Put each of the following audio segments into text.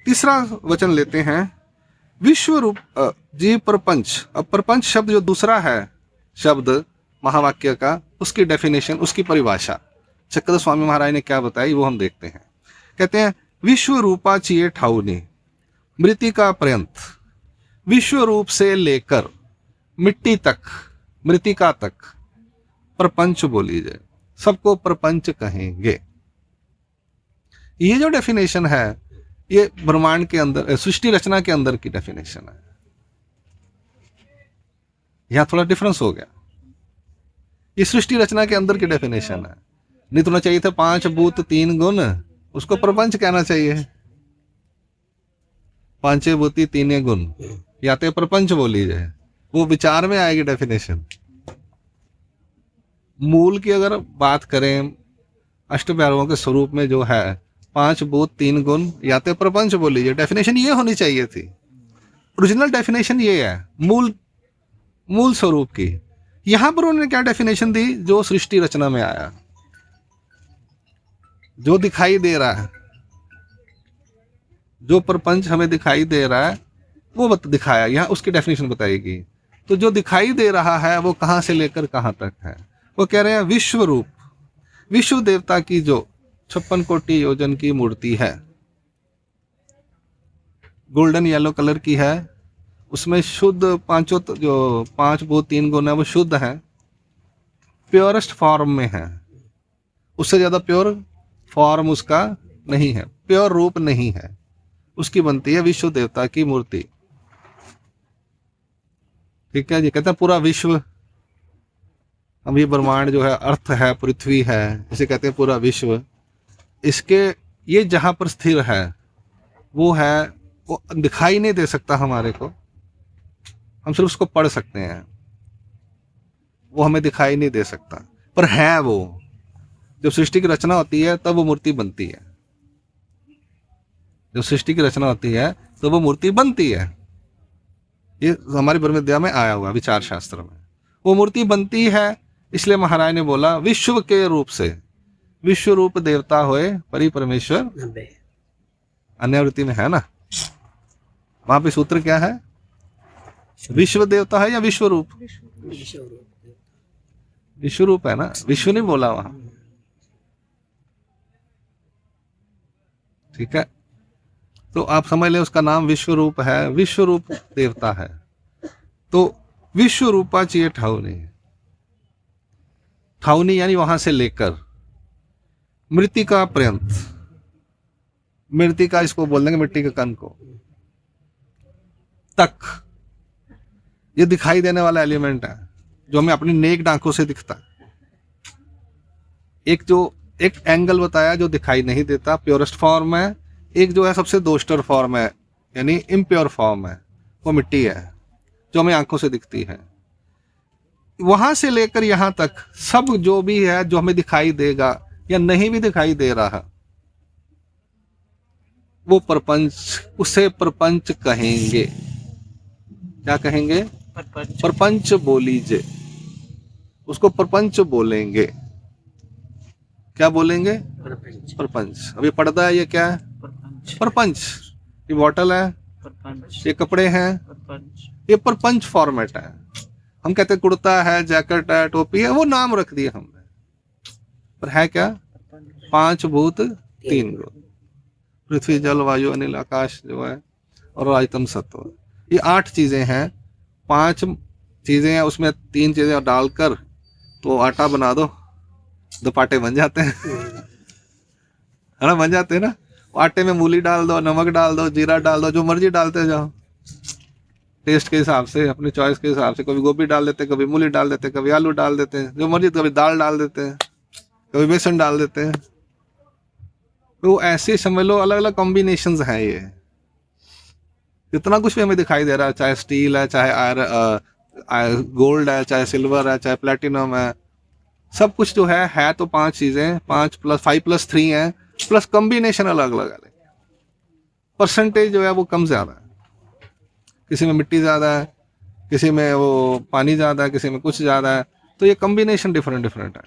तीसरा वचन लेते हैं विश्व रूप जी प्रपंच। अब प्रपंच शब्द जो दूसरा है शब्द महावाक्य का, उसकी डेफिनेशन, उसकी परिभाषा चक्रधर स्वामी महाराज ने क्या बताई वो हम देखते हैं। कहते हैं विश्व रूपा चिये ठाउनी मृतिका पर्यंत, विश्व रूप से लेकर मिट्टी तक, मृतिका तक प्रपंच बोली जाए, सबको प्रपंच कहेंगे। ये जो डेफिनेशन है ये ब्रह्मांड के अंदर, सृष्टि रचना के अंदर की डेफिनेशन है। यहां थोड़ा डिफरेंस हो गया। ये सृष्टि रचना के अंदर की डेफिनेशन है। नहीं तो ना चाहिए था 5 भूत 3 गुण, उसको प्रपंच कहना चाहिए। 5 भूति 3 गुण या तो प्रपंच बोली जाए, वो विचार में आएगी डेफिनेशन। मूल की अगर बात करें अष्टभैरवों के स्वरूप में जो है 5 भूत 3 गुण या तो प्रपंच बोली जाए, डेफिनेशन ये होनी चाहिए थी। ओरिजिनल डेफिनेशन ये है मूल स्वरूप की। यहां पर उन्होंने क्या डेफिनेशन दी, जो सृष्टि रचना में आया, जो दिखाई दे रहा है, जो प्रपंच हमें दिखाई दे रहा है वो दिखाया, यहाँ उसकी डेफिनेशन बताएगी। तो जो दिखाई दे रहा है वो कहाँ से लेकर कहाँ तक है। वो कह रहे हैं विश्व रूप, विश्व देवता की जो 56 कोटि योजन की मूर्ति है, गोल्डन येलो कलर की है, उसमें शुद्ध पांचों जो 5 भूत 3 गुण है वो शुद्ध है, प्योरेस्ट फॉर्म में है। उससे ज्यादा प्योर फॉर्म उसका नहीं है, प्योर रूप नहीं है, उसकी बनती है विश्व देवता की मूर्ति। ठीक है जी। कहते हैं पूरा विश्व, हम ये ब्रह्मांड जो है, अर्थ है, पृथ्वी है, इसे कहते हैं पूरा विश्व। इसके ये जहां पर स्थिर है वो है, वो दिखाई नहीं दे सकता हमारे को, हम सिर्फ उसको पढ़ सकते हैं, वो हमें दिखाई नहीं दे सकता, पर है वो। जब सृष्टि की रचना होती है तब वो मूर्ति बनती है, जब सृष्टि की रचना होती है तो वो मूर्ति बनती है। ये हमारी ब्रह्म विद्या में आया हुआ विचार शास्त्र में, वो मूर्ति बनती है। इसलिए महाराज ने बोला विश्व के रूप से, विश्व रूप देवता होए परि परमेश्वर, अन्यवृत्ति में है ना, वहां पे सूत्र क्या है, विश्व देवता है या विश्व रूप, विश्व रूप है ना, विश्व नहीं बोला वहां। ठीक है, तो आप समझ लें उसका नाम विश्व रूप है, विश्व रूप देवता है। तो विश्व रूपा चाहिए ठाउनी, ठाउनी यानी वहां से लेकर मृतिका पर्यंत, मृतिका इसको बोल देंगे मिट्टी के कण को, तक, ये दिखाई देने वाला एलिमेंट है जो हमें अपनी नेक आंखों से दिखता है। एक एंगल बताया जो दिखाई नहीं देता, प्योरेस्ट फॉर्म है। एक जो है सबसे दोस्टर फॉर्म है, यानी इम्प्योर फॉर्म है, वो मिट्टी है जो हमें आंखों से दिखती है। वहां से लेकर यहां तक सब जो भी है, जो हमें दिखाई देगा या नहीं भी दिखाई दे रहा, वो प्रपंच, उसे प्रपंच कहेंगे। क्या कहेंगे, प्रपंच बोलीजे, उसको प्रपंच बोलेंगे। क्या बोलेंगे, प्रपंच। अब ये पर्दा है, ये क्या है, प्रपंच। ये बॉटल है, ये कपड़े हैं, ये प्रपंच फॉर्मेट है। हम कहते हैं कुर्ता है, जैकेट है, टोपी है, वो नाम रख दिया हमने, पर है क्या, 5 भूत 3 गुण, पृथ्वी जल वायु अनिल आकाश जो है, और आयतन सत्व, ये 8 चीजें हैं। 5 चीजें हैं, उसमें 3 चीजें डालकर तो आटा बना दो पाटे बन जाते हैं, है ना, बन जाते हैं ना। आटे में मूली डाल दो, नमक डाल दो, जीरा डाल दो, जो मर्जी डालते जाओ टेस्ट के हिसाब से, अपनी चॉइस के हिसाब से। कभी गोभी डाल देते हैं, कभी मूली डाल देते हैं, कभी आलू डाल देते हैं, जो मर्जी, कभी दाल डाल देते हैं, कभी बेसन डाल देते हैं। तो ऐसे समझ लो अलग अलग कॉम्बिनेशंस हैं। ये जितना कुछ भी हमें दिखाई दे रहा है, चाहे स्टील है, चाहे गोल्ड है, चाहे सिल्वर है, चाहे प्लेटिनम है, सब कुछ जो है तो 5 चीजें, 5 + 5 + 3 है, प्लस कॉम्बिनेशन अलग अलग है। परसेंटेज जो है वो कम ज्यादा है, किसी में मिट्टी ज्यादा है, किसी में वो पानी ज्यादा है, किसी में कुछ ज्यादा है, तो ये कॉम्बिनेशन डिफरेंट डिफरेंट है।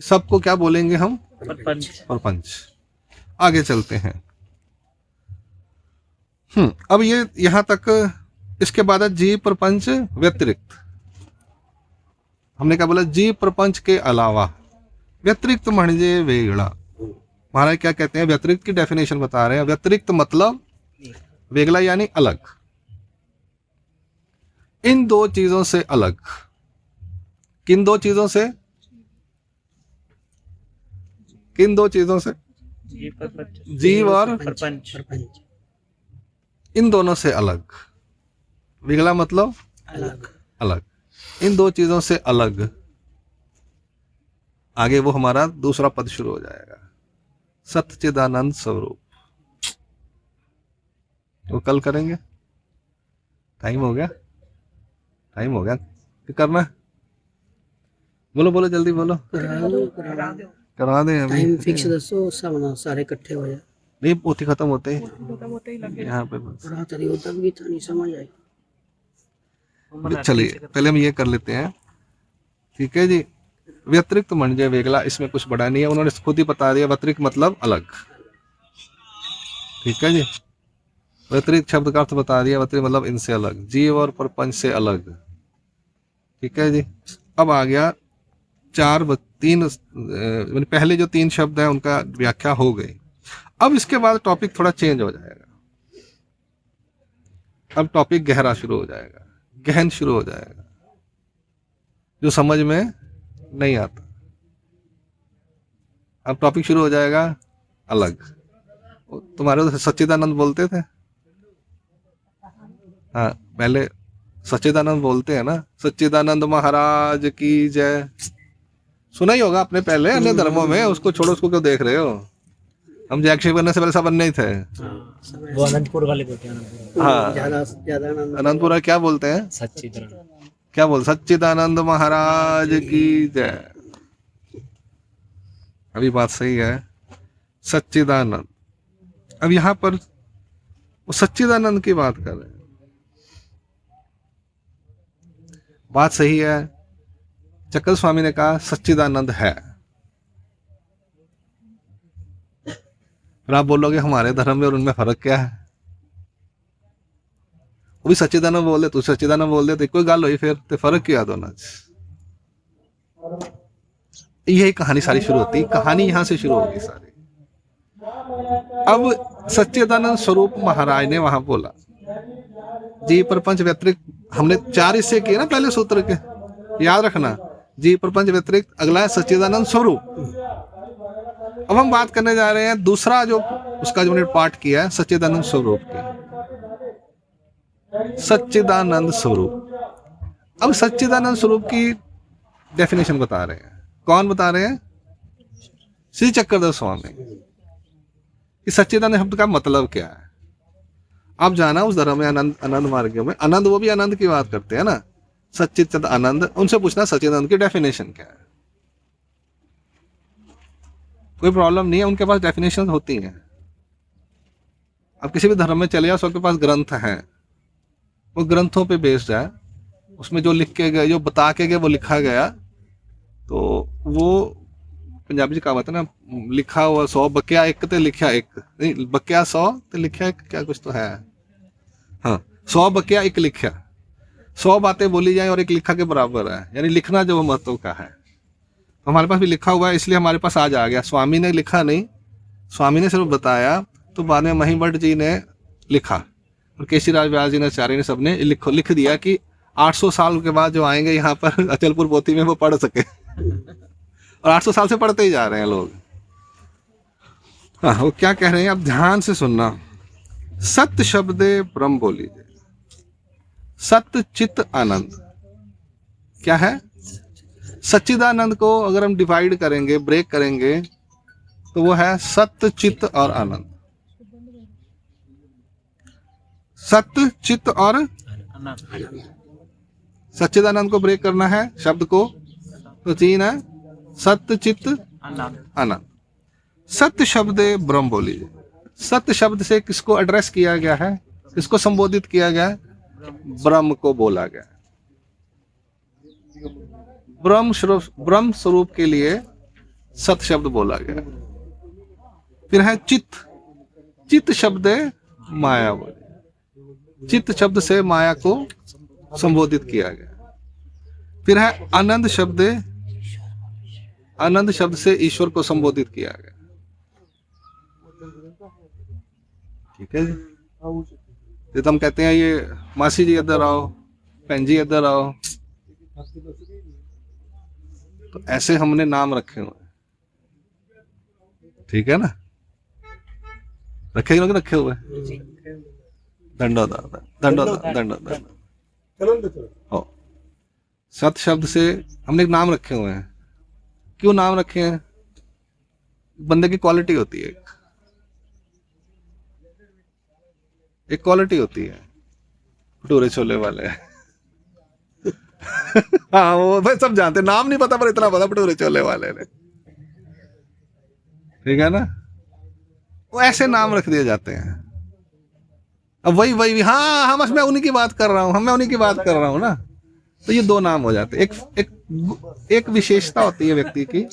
सबको क्या बोलेंगे हम, प्रपंच। आगे चलते हैं। अब ये यहां तक। इसके बाद है जीव प्रपंच व्यतिरिक्त। हमने क्या बोला? जीव प्रपंच के अलावा। व्यतिरिक्त म्हणजे वेगळा। महाराज क्या कहते हैं? व्यतिरिक्त की डेफिनेशन बता रहे हैं। व्यतिरिक्त मतलब वेगला यानी अलग, इन दो चीजों से अलग। किन दो चीजों से? किन दो चीजों से? जीव और प्रपंच। इन दोनों से अलग। विगला मतलब अलग। अलग, इन दो चीजों से अलग। आगे वो हमारा दूसरा पद शुरू हो जाएगा, सच्चिदानंद स्वरूप। वो कल करेंगे। टाइम हो गया? टाइम हो गया कि करना? बोलो बोलो जल्दी बोलो। करा दें अभी। टाइम फिक्स दसो, सब सारे इकट्ठे हो जाए। नहीं, पोथी खत्म होते ही यहाँ पे बस। रात रही होता भी था, नहीं समझ आई। चलिए पहले हम ये कर लेते हैं, ठीक है जी। व्यतिरिक्त म्हणजे वेगला, इसमें कुछ बड़ा नहीं है, उन्होंने खुद ही बता दिया। व्यतिरिक्त मतलब अलग, ठीक है जी। व्यतिरिक्त शब्द का अर्थ बता दिया। व्यतिरिक्त मतलब इनसे अलग, जीव और प्रपंच से अलग, ठीक है जी। अब आ गया पहले जो 3 शब्द हैं उनका व्याख्या हो गई। अब इसके बाद टॉपिक थोड़ा चेंज हो जाएगा। अब टॉपिक गहरा शुरू हो जाएगा, गहन शुरू हो जाएगा, जो समझ में नहीं आता। अब टॉपिक शुरू हो जाएगा अलग। तुम्हारे तो सच्चिदानंद बोलते थे। हाँ, पहले सच्चिदानंद बोलते हैं ना, सच्चिदानंद महाराज की जय। सुना ही होगा आपने पहले अन्य धर्मों में। उसको छोड़ो, उसको क्यों देख रहे हो? हम जैक्शिव करने से पहले सब अन्य ही थे। वो अनंतपुर वाले बोलते हैं। हाँ, ज्यादा अनंतपुरा क्या बोलते हैं? सच्चिदानंद। क्या बोल? सच्चिदानंद महाराज की जय। अभी बात सही है, सच्चिदानंद। अब यहां पर वो सच्चिदानंद की बात कर रहे हैं। बात सही है। चक्कर स्वामी ने कहा सच्चिदानंद है। फिर आप बोलोगे हमारे धर्म में और उनमें फर्क क्या है? वो भी सच्चिदानंद बोल दे, तू सच्चिदानंद बोल दे, तो कोई गाल हुई फिर तो फर्क क्या दोनों? यही कहानी सारी शुरू होती। कहानी यहां से शुरू होगी सारी। अब सच्चिदानंद स्वरूप महाराज ने वहां बोला, जी प्रपंच व्यतिरिक्त। हमने 4 हिस्से किए ना पहले सूत्र के, याद रखना। जी प्रपंच व्यतिरिक्त, अगला है सच्चिदानंद स्वरूप। अब हम बात करने जा रहे हैं दूसरा जो उसका जो हमने पाठ किया है, सच्चिदानंद स्वरूप की। सच्चिदानंद स्वरूप। अब सच्चिदानंद स्वरूप की डेफिनेशन बता रहे हैं। कौन बता रहे हैं? श्री चक्रधर स्वामी। कि सच्चिदानंद शब्द का मतलब क्या है? आप जाना उस धर्म में आनंद मार्ग में, आनंद, वो भी आनंद की बात करते हैं ना, सच्चिद आनंद। उनसे पूछना सच्चिदानंद की डेफिनेशन क्या है। कोई प्रॉब्लम नहीं है, उनके पास डेफिनेशन होती हैं। अब किसी भी धर्म में चले जाओ, सबके पास ग्रंथ हैं, वो ग्रंथों पे बेस्ड है। उसमें जो लिख के गए, जो बता के गए, वो लिखा गया। तो वो पंजाबी जी कहावत है ना, लिखा हुआ 100 बक्या एक ते लिखा एक, नहीं बक्या 100 ते लिखा एक, क्या कुछ तो है। हाँ, 100 बक्या एक लिखा। 100 बातें बोली जाए और एक लिखा के बराबर है, यानी लिखना जो महत्व का है। तो हमारे पास भी लिखा हुआ है, इसलिए हमारे पास आज आ गया। स्वामी ने लिखा नहीं, स्वामी ने सिर्फ बताया। तो बाद में महिभट्ट जी ने लिखा और केशीराज व्यास जी ने, आचार्य ने, सबने लिख दिया कि 800 साल के बाद जो आएंगे यहाँ पर अचलपुर पोथी में, वो पढ़ सके। और 800 साल से पढ़ते ही जा रहे हैं लोग। हाँ, वो क्या कह रहे हैं आप ध्यान से सुनना। सत्य शब्दे ब्रह्म बोलीजिए। सत्य चित आनंद क्या है? सच्चिदानंद को अगर हम डिवाइड करेंगे, ब्रेक करेंगे, तो वो है सत्य चित और आनंद। सत्य चित और सच्चिदानंद को ब्रेक करना है शब्द को, तो 3 है, सत्य चित आनंद। सत्य शब्द ब्रह्म बोलीजिए। सत्य शब्द से किसको एड्रेस किया गया है, किसको संबोधित किया गया है? ब्रह्म को बोला गया। ब्रह्म स्वरूप के लिए सत्य शब्द बोला गया। फिर है चित्त, चित्त शब्द है माया बोली, चित्त शब्द से माया को संबोधित किया गया। फिर है आनंद शब्द, आनंद शब्द से ईश्वर को संबोधित किया गया। ठीक है जी। जैसे हम कहते हैं ये मासी जी इधर आओ, भैन जी इधर आओ, तो ऐसे हमने नाम रखे हुए। ठीक है ना, रखे कि रखे हुए। दंडोदार दंडोदार दंडोदार। सत शब्द से हमने एक नाम रखे हुए हैं। क्यों नाम रखे हैं? बंदे की क्वालिटी होती है, एक क्वालिटी होती है, भटूरे छोले वाले। हाँ वो भाई सब जानते, नाम नहीं पता पर इतना पता भटूरे छोले वाले ने। ठीक है ना, वो ऐसे नाम रख दिए जाते हैं। अब वही हाँ बस मैं उन्हीं की बात कर रहा हूँ, मैं उन्हीं की बात कर रहा हूँ ना, तो ये दो नाम हो जाते हैं। एक विशेषता होती है व्यक्ति की,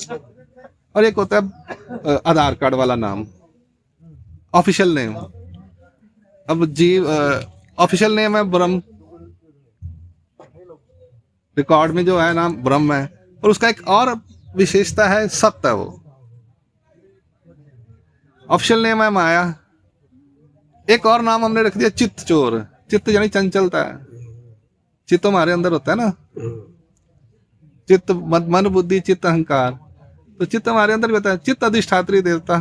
और एक होता है आधार कार्ड वाला नाम, ऑफिशियल नेम। अब जीव ऑफिशियल नेम है ब्रह्म, रिकॉर्ड में जो है नाम ब्रह्म है, और उसका एक और विशेषता है सत्य है वो। ऑफिशियल नेम है माया, एक और नाम हमने रख दिया चित्त चोर। चित्त यानी चंचलता है, चित्त हमारे अंदर होता है ना, चित्त मन बुद्धि चित्त अहंकार, तो चित्त हमारे अंदर भी होता है। चित्त अधिष्ठात्री देवता,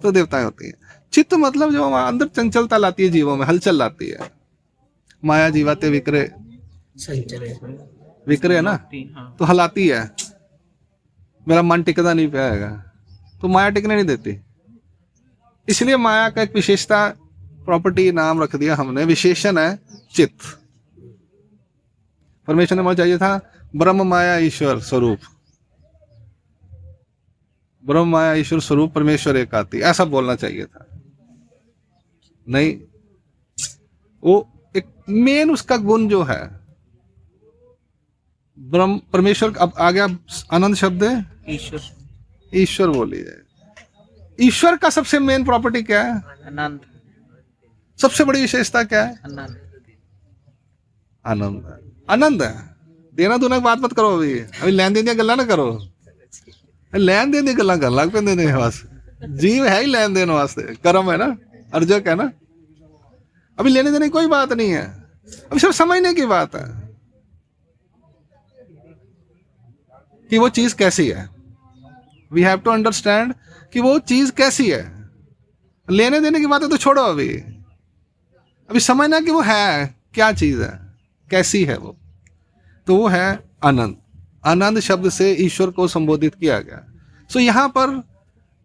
तो देवताएं होती हैं। चित्त मतलब जो हमारे अंदर चंचलता लाती है, जीवों में हलचल लाती है। माया जीवाते विक्रय, विक्रय है ना, तो हलाती है। मेरा मन टिकता नहीं पाएगा, तो माया टिकने नहीं देती। इसलिए माया का एक विशेषता प्रॉपर्टी नाम रख दिया हमने, विशेषण है चित्त। परमेश्वर ने मुझे चाहिए था ब्रह्म माया ईश्वर स्वरूप, ब्रह्म माया ईश्वर स्वरूप परमेश्वर एक आती, ऐसा बोलना चाहिए था। नहीं, वो एक मेन उसका गुण जो है ब्रह्म परमेश्वर। अब आ गया आनंद शब्द, ईश्वर, ईश्वर बोली जाए। ईश्वर का सबसे मेन प्रॉपर्टी क्या है? आनंद। सबसे बड़ी विशेषता क्या है? आनंद। आनंद। आनंद है। देना दूना की बात मत करो, अभी लेन देन दी गल्ला ना करो। लेन देन दी गल्ला कर लग पैंदे ने, बस जीव है ही लेन देन वास्ते, कर्म है ना, अर्जक है ना। अभी लेने देने की कोई बात नहीं है, अभी सिर्फ समझने की बात है कि वो चीज कैसी है। वी हैव टू अंडरस्टैंड कि वो चीज कैसी है। लेने देने की बातें तो छोड़ो, अभी समझना कि वो है क्या चीज है, कैसी है वो। तो वो है आनंद। आनंद शब्द से ईश्वर को संबोधित किया गया। सो यहाँ पर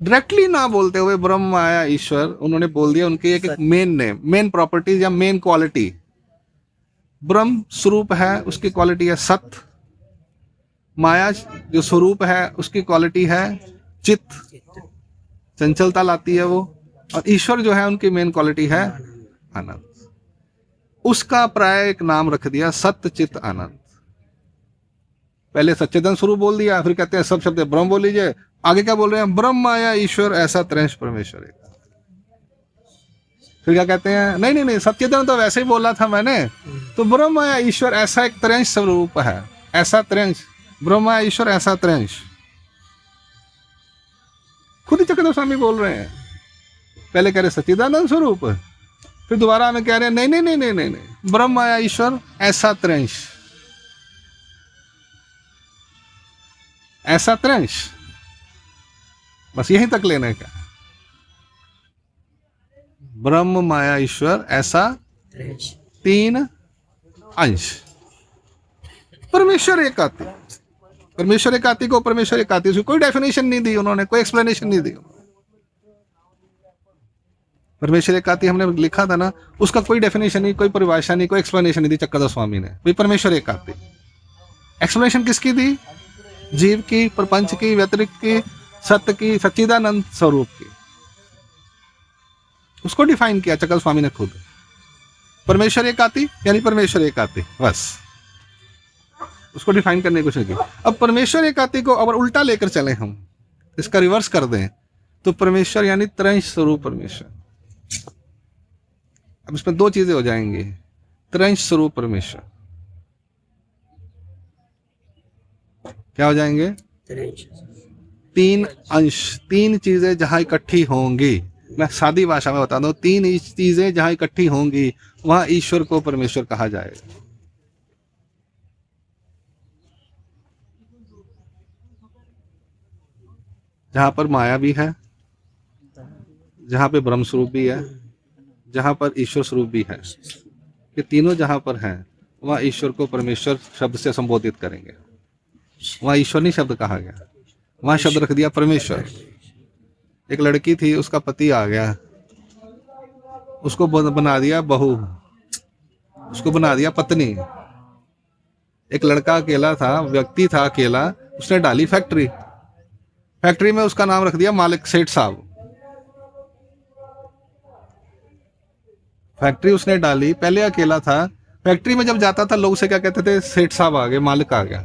डायरेक्टली ना बोलते हुए ब्रह्म माया ईश्वर, उन्होंने बोल दिया उनके एक मेन नेम, मेन प्रॉपर्टीज या मेन क्वालिटी। ब्रह्म स्वरूप है, उसकी क्वालिटी है सत्य। माया जो स्वरूप है उसकी क्वालिटी है चित्त, चंचलता लाती है वो। और ईश्वर जो है उनकी मेन क्वालिटी है आनंद। उसका प्राय एक नाम रख दिया सत्य चित्त आनंद। पहले सच्चिदानंद स्वरूप बोल दिया, फिर कहते हैं सब शब्द ब्रह्म बोल लीजिए। आगे क्या बोल रहे हैं? ब्रह्म माया ईश्वर ऐसा त्रैंश परमेश्वर एक। फिर क्या कहते हैं? नहीं सच्चिदानंद तो वैसे ही बोला था मैंने, तो ब्रह्म माया ईश्वर ऐसा एक त्रैंश स्वरूप है, ऐसा त्रैंश, ब्रह्म माया ईश्वर ऐसा त्रैंश। खुद ही चक्रधर स्वामी बोल रहे हैं। पहले कह रहे सच्चिदानंद स्वरूप, फिर दोबारा हमें कह रहे हैं नहीं, ब्रह्म माया ईश्वर ऐसा त्रैंश, ऐसा त्रैंश। बस यहीं तक लेने का। ब्रह्म माया ईश्वर ऐसा तीन अंश। परमेश्वर एक आती, परमेश्वर एक आती को परमेश्वर एक आती, उसकी कोई डेफिनेशन नहीं दी उन्होंने, कोई एक्सप्लेनेशन नहीं दी। परमेश्वर एक आती हमने लिखा था ना, उसका कोई डेफिनेशन नहीं, कोई परिभाषा नहीं, कोई एक्सप्लेनेशन नहीं दी चक्रधर स्वामी ने। भाई परमेश्वर एक आती, एक्सप्लेनेशन किसकी दी? जीव की, प्रपंच की, व्यतिरिक्त की, सत्य की, सच्चिदानंद स्वरूप की। उसको डिफाइन किया चक्रधर स्वामी ने खुद। परमेश्वर एक आती यानी परमेश्वर एक आती, बस उसको डिफाइन करने की कोशिश की। अब परमेश्वर एक आती को अगर उल्टा लेकर चले हम, इसका रिवर्स कर दें, तो परमेश्वर यानी त्रंश स्वरूप परमेश्वर। अब इसमें दो चीजें हो जाएंगी, त्रंश स्वरूप परमेश्वर क्या हो जाएंगे? तीन अंश, तीन चीजें जहां इकट्ठी होंगी, मैं सादी भाषा में बता दूं, तीन चीजें जहां इकट्ठी होंगी वहां ईश्वर को परमेश्वर कहा जाएगा। जहां पर माया भी है, जहां पे ब्रह्म स्वरूप भी है, जहां पर ईश्वर स्वरूप भी है, ये तीनों जहां पर हैं वहां ईश्वर को परमेश्वर शब्द से संबोधित करेंगे। वहां ईश्वर नहीं शब्द कहा गया, वहां शब्द रख दिया परमेश्वर। एक लड़की थी, उसका पति आ गया, उसको बना दिया बहू, उसको बना दिया पत्नी। एक लड़का अकेला था, व्यक्ति था अकेला, उसने डाली फैक्ट्री, फैक्ट्री में उसका नाम रख दिया मालिक, सेठ साहब। फैक्ट्री उसने डाली, पहले अकेला था, फैक्ट्री में जब जाता था लोग उसे क्या कहते थे? सेठ साहब आ गए, मालिक आ गया।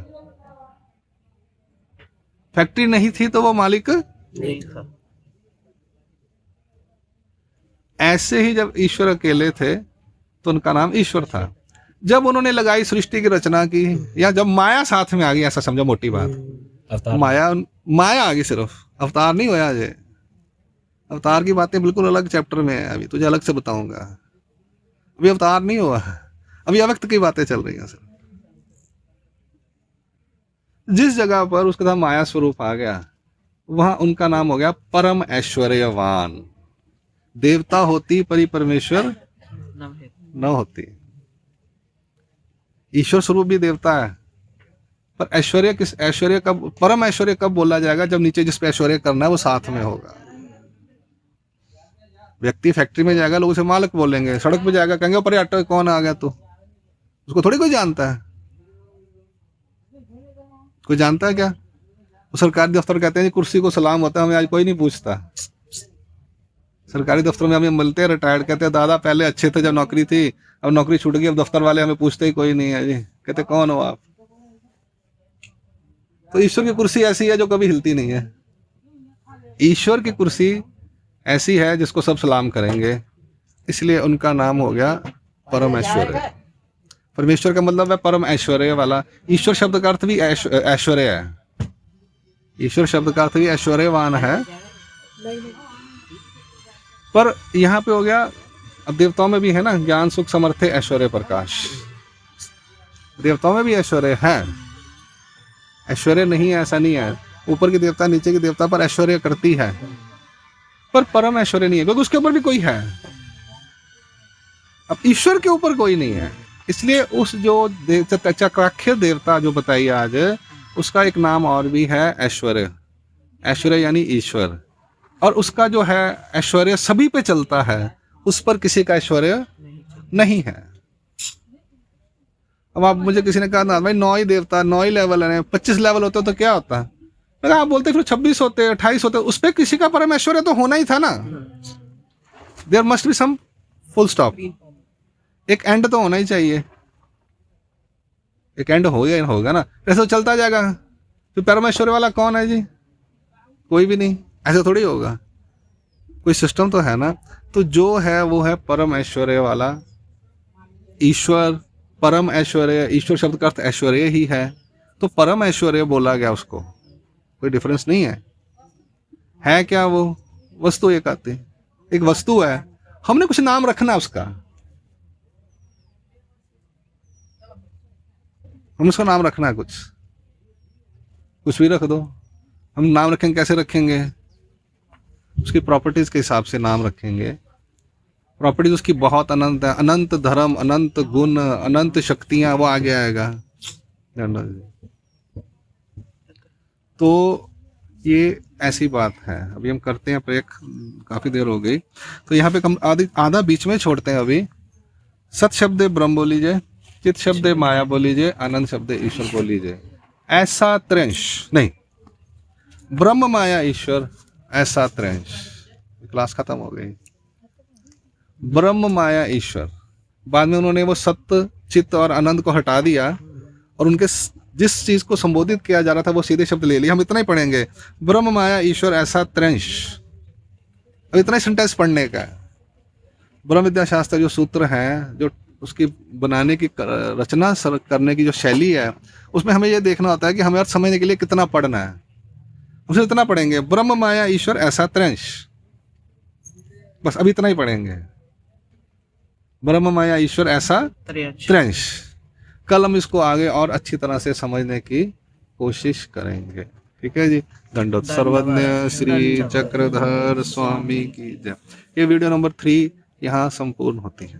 फैक्ट्री नहीं थी तो वो मालिक नहीं था। ऐसे ही जब ईश्वर अकेले थे तो उनका नाम ईश्वर था। जब उन्होंने लगाई सृष्टि की रचना की, या जब माया साथ में आ गई, ऐसा समझो मोटी बात, माया आ गई, सिर्फ अवतार नहीं होया। जे अवतार की बातें बिल्कुल अलग चैप्टर में है, अभी तुझे अलग से बताऊंगा। अभी अवतार नहीं हुआ, अभी अव्यक्त की बातें चल रही हैं। सिर्फ जिस जगह पर उसका नाम माया स्वरूप आ गया वहां उनका नाम हो गया परम ऐश्वर्यवान। देवता होती परि परमेश्वर न होती। ईश्वर स्वरूप भी देवता है, पर ऐश्वर्य किस, ऐश्वर्य कब, परम ऐश्वर्य कब बोला जाएगा? जब नीचे जिस पे ऐश्वर्य करना है वो साथ में होगा। व्यक्ति फैक्ट्री में जाएगा, लोग उसे मालिक बोलेंगे, सड़क पे जाएगा कहेंगे पर ऑटो कौन आ गया तू, उसको थोड़ी कोई जानता है। कोई जानता है क्या? वो सरकारी दफ्तर कहते हैं कुर्सी को सलाम होता है, हमें आज कोई नहीं पूछता। सरकारी दफ्तर में हमें मिलते हैं रिटायर्ड, कहते हैं दादा पहले अच्छे थे जब नौकरी थी, अब नौकरी छूट गई, अब दफ्तर वाले हमें पूछते ही कोई नहीं है जी। कहते कौन हो आप? तो ईश्वर की कुर्सी ऐसी है जो कभी हिलती नहीं है। ईश्वर की कुर्सी ऐसी है जिसको सब सलाम करेंगे, इसलिए उनका नाम हो गया परम ऐश्वर्य। परमेश्वर का मतलब है परम ऐश्वर्य वाला। ईश्वर शब्द का अर्थ भी ऐश्वर्य है। ईश्वर शब्द का अर्थ भी ऐश्वर्यवान है। पर यहाँ पे हो गया, अब देवताओं में भी है ना, ज्ञान सुख समर्थे ऐश्वर्य प्रकाश। देवताओं में भी ऐश्वर्य है, ऐश्वर्य नहीं है ऐसा नहीं है। ऊपर की देवता नीचे की देवता पर ऐश्वर्य करती है, पर परम ऐश्वर्य नहीं है, क्योंकि उसके ऊपर भी कोई है। अब ईश्वर के ऊपर कोई नहीं है, इसलिए उस जो चक्राख्य देवता जो बताई आज, उसका एक नाम और भी है ऐश्वर्य। ऐश्वर्य यानी ईश्वर, और उसका जो है ऐश्वर्य सभी पे चलता है, उस पर किसी का ऐश्वर्य नहीं है। अब आप मुझे किसी ने कहा ना भाई 9 ही देवता, 9 ही लेवल है, 25 लेवल होते तो क्या होता? मैं आप बोलते फिर 26 होते, 28 होते, उस पर किसी का परम ऐश्वर्य तो होना ही था ना। There must be some full stop, एक एंड तो होना ही चाहिए। एक एंड होगा ना, ऐसे तो चलता जाएगा। तो परम ऐश्वर्य वाला कौन है जी? कोई भी नहीं, ऐसा थोड़ी होगा, कोई सिस्टम तो है ना। तो जो है वो है परम ऐश्वर्य वाला ईश्वर। परम ऐश्वर्य, ईश्वर शब्द का अर्थ ऐश्वर्य ही है, तो परम ऐश्वर्य बोला गया उसको, कोई डिफरेंस नहीं है क्या? वो वस्तु एक आती, एक वस्तु है, हमने कुछ नाम रखना है उसका, हम उसका नाम रखना है, कुछ भी रख दो। हम नाम रखेंगे, कैसे रखेंगे? उसकी प्रॉपर्टीज के हिसाब से नाम रखेंगे। प्रॉपर्टीज उसकी बहुत अनंत है, अनंत धर्म, अनंत गुण, अनंत शक्तियां, वो आगे आएगा। तो ये ऐसी बात है। अभी हम करते हैं ब्रेक, काफी देर हो गई, तो यहाँ पे हम आधा बीच में छोड़ते हैं। अभी सत शब्द ब्रह्म बोलीजिए, चित शब्द माया बोलीजिए, आनंद शब्द ईश्वर बोलीजिए। ऐसा त्रंश नहीं, ब्रह्म माया ईश्वर ऐसा त्रंश। क्लास खत्म हो गई। ब्रह्म माया ईश्वर, बाद में उन्होंने वो सत्य चित्त और आनंद को हटा दिया, और उनके जिस चीज को संबोधित किया जा रहा था वो सीधे शब्द ले लिया। हम इतना ही पढ़ेंगे, ब्रह्म माया ईश्वर ऐसा त्रंश। अब इतना ही सेंटेंस पढ़ने का है। ब्रह्म विद्या शास्त्र जो सूत्र हैं, जो उसकी बनाने की रचना करने की जो शैली है, उसमें हमें ये देखना होता है कि हमें अर्थ समझने के लिए कितना पढ़ना है। हमसे इतना पढ़ेंगे, ब्रह्म माया ईश्वर ऐसा त्रिंश, बस अभी इतना ही पढ़ेंगे, ब्रह्म माया ईश्वर ऐसा त्रिंश। कल हम इसको आगे और अच्छी तरह से समझने की कोशिश करेंगे। ठीक है जी। दंडोत सर्वज्ञ श्री चक्रधर स्वामी की जय। ये वीडियो नंबर 3 यहाँ संपूर्ण होती है।